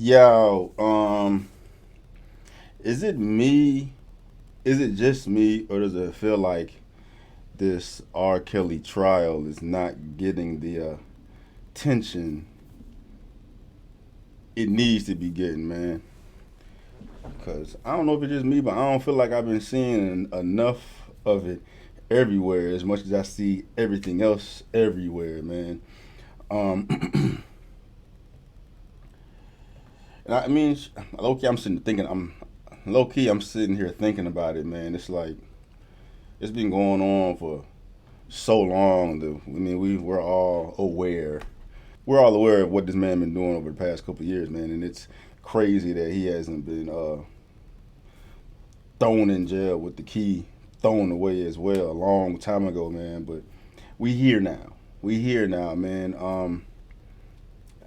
Yo, is it me? Is it just me, or does it feel like this R. Kelly trial is not getting the attention it needs to be getting, man? Because I don't know if it's just me, but I don't feel like I've been seeing enough of it everywhere as much as I see everything else everywhere, man. Um, and I mean, low key, I'm sitting here thinking about it, man. It's like it's been going on for so long that we're all aware. We're all aware of what this man been doing over the past couple of years, man, and it's crazy that he hasn't been thrown in jail with the key thrown away as well a long time ago, man. But we here now. We here now, man.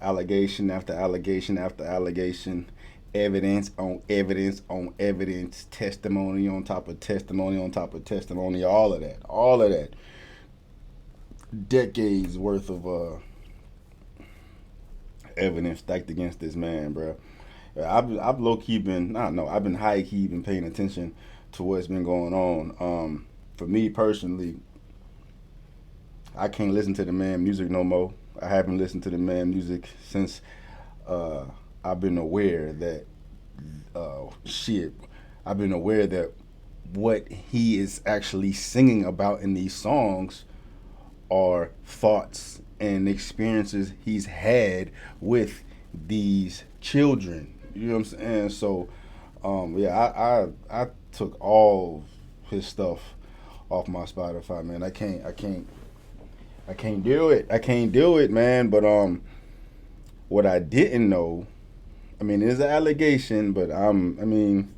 Allegation after allegation after allegation, evidence on evidence on evidence, testimony on top of testimony on top of testimony, all of that, decades worth of evidence stacked against this man, bro. I've low key been, I don't know, I've been high key been paying attention to what's been going on. For me personally, I can't listen to the man music no more. I haven't listened to the man music since uh, I've been aware that shit. I've been aware that what he is actually singing about in these songs are thoughts and experiences he's had with these children. You know what I'm saying? So, yeah, I took all his stuff off my Spotify, man. I can't do it. I can't do it, man. But what I didn't know, I mean, it's an allegation, but I mean,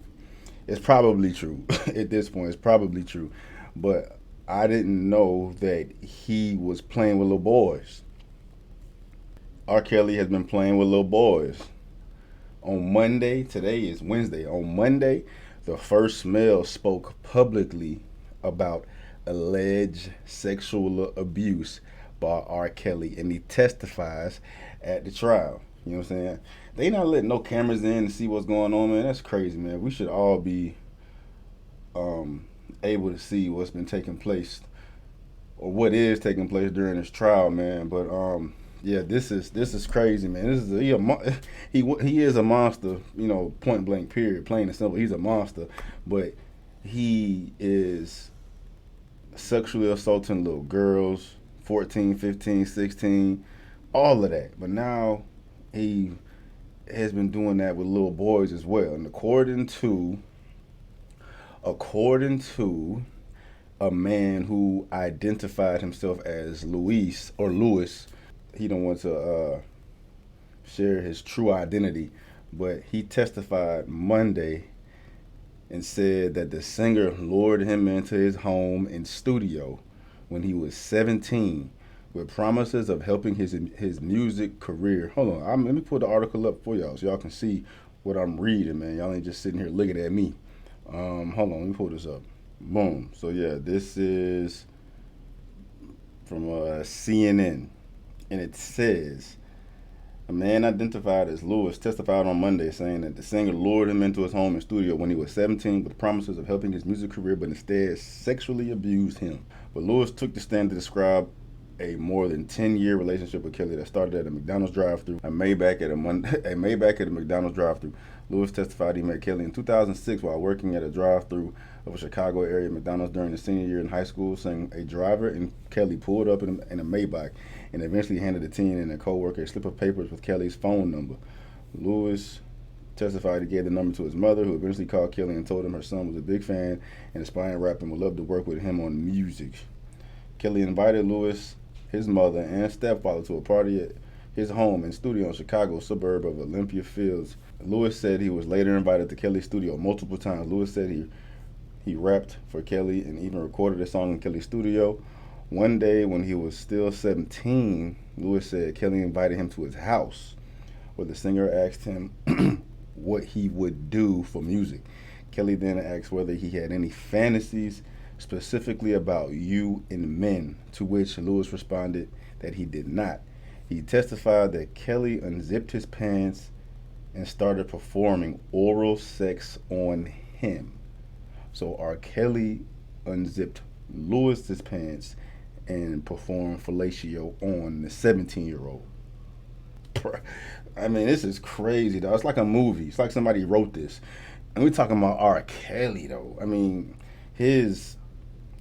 it's probably true at this point. It's probably true, but I didn't know that he was playing with little boys. R. Kelly has been playing with little boys. On Monday, today is Wednesday. On Monday, the first male spoke publicly about alleged sexual abuse by R. Kelly, and he testifies at the trial. You know what I'm saying? They not letting no cameras in to see what's going on, man. That's crazy, man. We should all be um, able to see what's been taking place or what is taking place during this trial, man. But yeah, this is crazy, man. This is he is a monster, you know, point blank, period, plain and simple. He's a monster, but he is sexually assaulting little girls, 14, 15, 16, all of that. But now he has been doing that with little boys as well. And according to a man who identified himself as Luis or Lewis. He don't want to share his true identity, but he testified Monday and said that the singer lured him into his home and studio when he was 17 with promises of helping his music career. Hold on, let me pull the article up for y'all so y'all can see what I'm reading, man. Y'all ain't just sitting here looking at me. Hold on, let me pull this up. Boom. So yeah, this is from CNN, and it says a man identified as Lewis testified on Monday saying that the singer lured him into his home and studio when he was 17 with promises of helping his music career, but instead sexually abused him. But Lewis took the stand to describe a more than 10-year relationship with Kelly that started at a McDonald's drive-thru, a Maybach at a McDonald's drive-thru. Lewis testified he met Kelly in 2006 while working at a drive-thru of a Chicago area McDonald's during his senior year in high school, saying a driver and Kelly pulled up in a Maybach and eventually handed the teen and a co-worker a slip of papers with Kelly's phone number. Lewis testified he gave the number to his mother, who eventually called Kelly and told him her son was a big fan and aspiring rapper and would love to work with him on music. Kelly invited Lewis, his mother, and stepfather to a party at his home and studio in Chicago's suburb of Olympia Fields. Lewis said he was later invited to Kelly's studio multiple times. Lewis said he rapped for Kelly and even recorded a song in Kelly's studio. One day when he was still 17, Lewis said Kelly invited him to his house, where the singer asked him what he would do for music. Kelly then asked whether he had any fantasies specifically about you and men, to which Lewis responded that he did not. He testified that Kelly unzipped his pants and started performing oral sex on him. So R. Kelly unzipped Lewis's pants and performed fellatio on the 17-year-old. I mean, this is crazy, though. It's like a movie. It's like somebody wrote this. And we're talking about R. Kelly, though. I mean, his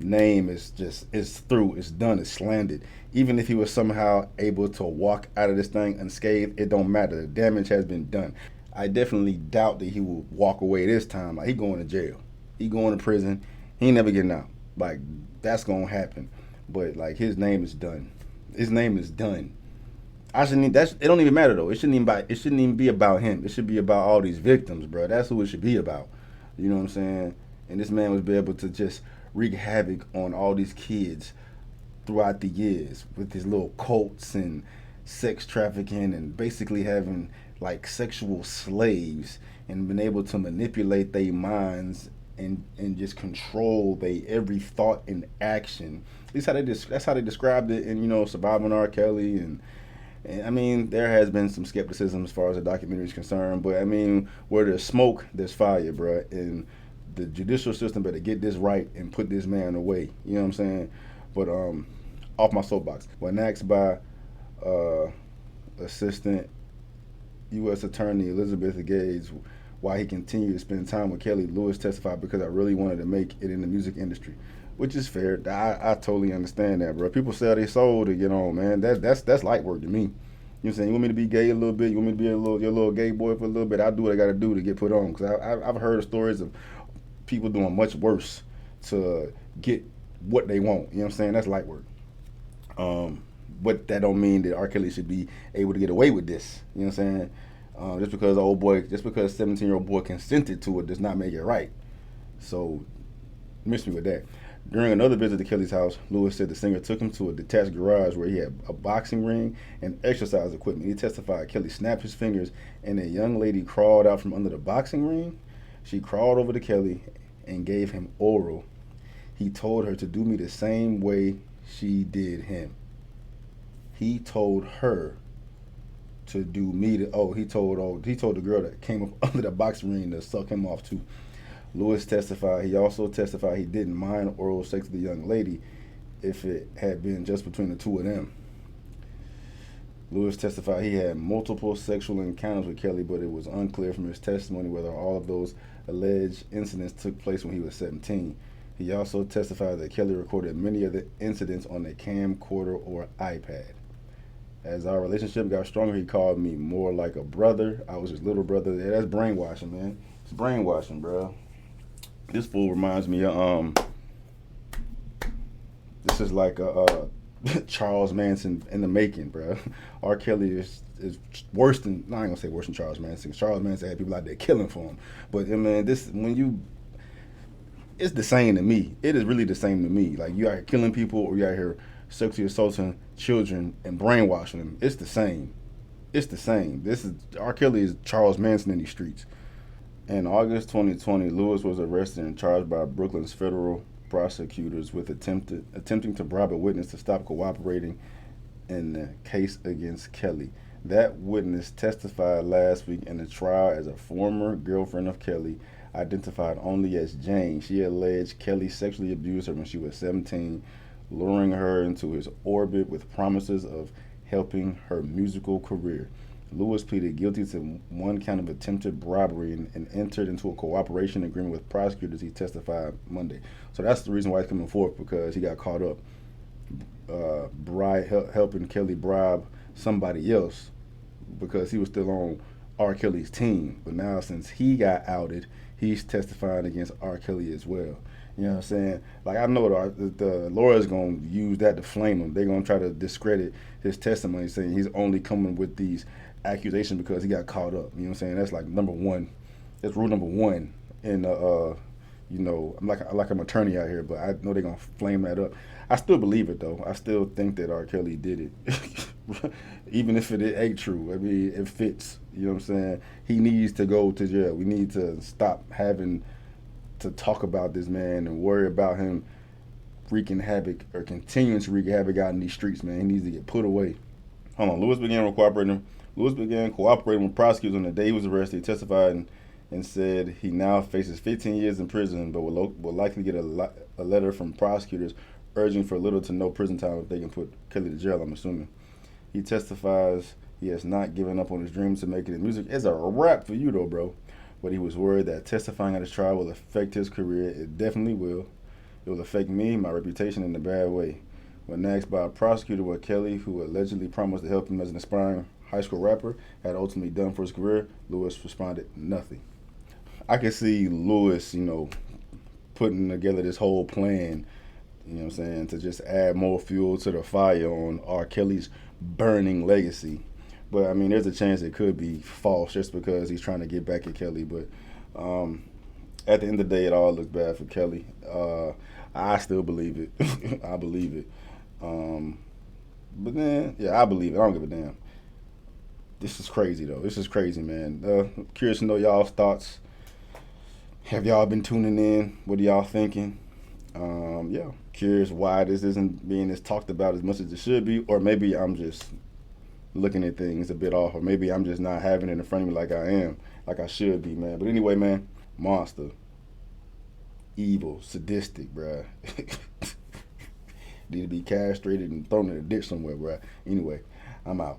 name is just, it's through, it's done, it's slandered. Even if he was somehow able to walk out of this thing unscathed, it don't matter. The damage has been done. I definitely doubt that he will walk away this time. Like, he going to jail. He going to prison. He ain't never getting out. Like, that's gonna happen. But like, his name is done. His name is done. I shouldn't. That's. It don't even matter though. It shouldn't even. It shouldn't even be about him. It should be about all these victims, bro. That's who it should be about. You know what I'm saying? And this man was be able to just wreak havoc on all these kids throughout the years with his little cults and sex trafficking and basically having like sexual slaves and been able to manipulate their minds and just control their every thought and action. At least how that's how they described it in, Surviving R. Kelly. And I mean, there has been some skepticism as far as the documentary is concerned, but I mean, where there's smoke, there's fire, bro. And the judicial system better get this right and put this man away. You know what I'm saying? But off my soapbox. When asked by uh, Assistant U.S. Attorney Elizabeth Gates why he continued to spend time with Kelly, Lewis testified, "Because I really wanted to make it in the music industry," which is fair. I totally understand that, bro. People sell their soul to get on, man. That's light work to me. You know what I'm saying? You want me to be gay a little bit? You want me to be your little gay boy for a little bit? I'll do what I got to do to get put on. Because I've heard of stories of people doing much worse to get what they want. You know what I'm saying? That's light work. But that don't mean that R. Kelly should be able to get away with this. You know what I'm saying? Just because 17-year-old boy consented to it does not make it right. So, miss me with that. During another visit to Kelly's house, Lewis said the singer took him to a detached garage where he had a boxing ring and exercise equipment. He testified Kelly snapped his fingers and a young lady crawled out from under the boxing ring. She crawled over to Kelly and gave him oral. He told her to do me the same way she did him. He told her to do me the he told the girl that came up under the boxing ring to suck him off too. Lewis testified. He also testified he didn't mind oral sex with the young lady if it had been just between the two of them. Lewis testified he had multiple sexual encounters with Kelly, but it was unclear from his testimony whether all of those alleged incidents took place when he was 17. He also testified that Kelly recorded many of the incidents on a camcorder or iPad. As our relationship got stronger, he called me more like a brother. I was his little brother. Yeah, that's brainwashing, man. It's brainwashing, bro. This fool reminds me of this is like a Charles Manson in the making, bro. R. Kelly is worse than, no, I ain't gonna say worse than Charles Manson. Charles Manson had people out there killing for him. But man, it's the same to me. It is really the same to me. Like, you out here killing people or you out here sexually assaulting children and brainwashing them. It's the same. It's the same. This is R. Kelly is Charles Manson in these streets. In August 2020, Lewis was arrested and charged by Brooklyn's federal prosecutors with attempting to bribe a witness to stop cooperating in the case against Kelly. That witness testified last week in the trial as a former girlfriend of Kelly, identified only as Jane. She alleged Kelly sexually abused her when she was 17, luring her into his orbit with promises of helping her musical career. Lewis pleaded guilty to one count of attempted robbery and entered into a cooperation agreement with prosecutors, he testified Monday. So that's the reason why he's coming forth, because he got caught up helping Kelly bribe somebody else because he was still on R. Kelly's team. But now since he got outed, he's testifying against R. Kelly as well. You know what I'm saying? Like, I know the lawyer's going to use that to flame him. They're going to try to discredit his testimony, saying he's only coming with these accusations because he got caught up. You know what I'm saying? That's like number one. That's rule number one. And, I'm like an attorney out here, but I know they're going to flame that up. I still believe it, though. I still think that R. Kelly did it. Even if it ain't true. I mean, it fits. You know what I'm saying? He needs to go to jail. We need to stop having to talk about this man and worry about him wreaking havoc or continuing to wreak havoc out in these streets, man. He needs to get put away. Hold on. Lewis began cooperating Lewis began cooperating with prosecutors on the day he was arrested. He testified and said he now faces 15 years in prison, but will likely get a letter from prosecutors urging for little to no prison time if they can put Kelly to jail, I'm assuming. He testifies he has not given up on his dreams to make it in music. It's a wrap for you, though, bro. But he was worried that testifying at his trial will affect his career. It definitely will. It will affect me, my reputation, in a bad way. When asked by a prosecutor what Kelly, who allegedly promised to help him as an aspiring high school rapper, had ultimately done for his career, Lewis responded, nothing. I could see Lewis, putting together this whole plan, what I'm saying, to just add more fuel to the fire on R. Kelly's burning legacy. But I mean, there's a chance it could be false just because he's trying to get back at Kelly. But at the end of the day, it all looks bad for Kelly. I still believe it. I believe it. But then, yeah, I believe it. I don't give a damn. This is crazy, though. This is crazy, man. Curious to know y'all's thoughts. Have y'all been tuning in? What are y'all thinking? Yeah, curious why this isn't being as talked about as much as it should be, or maybe I'm just looking at things a bit off, or maybe I'm just not having it in front of me like I should be, man. But anyway, man, monster, evil, sadistic, bruh. Need to be castrated and thrown in a ditch somewhere, bruh. Anyway, I'm out.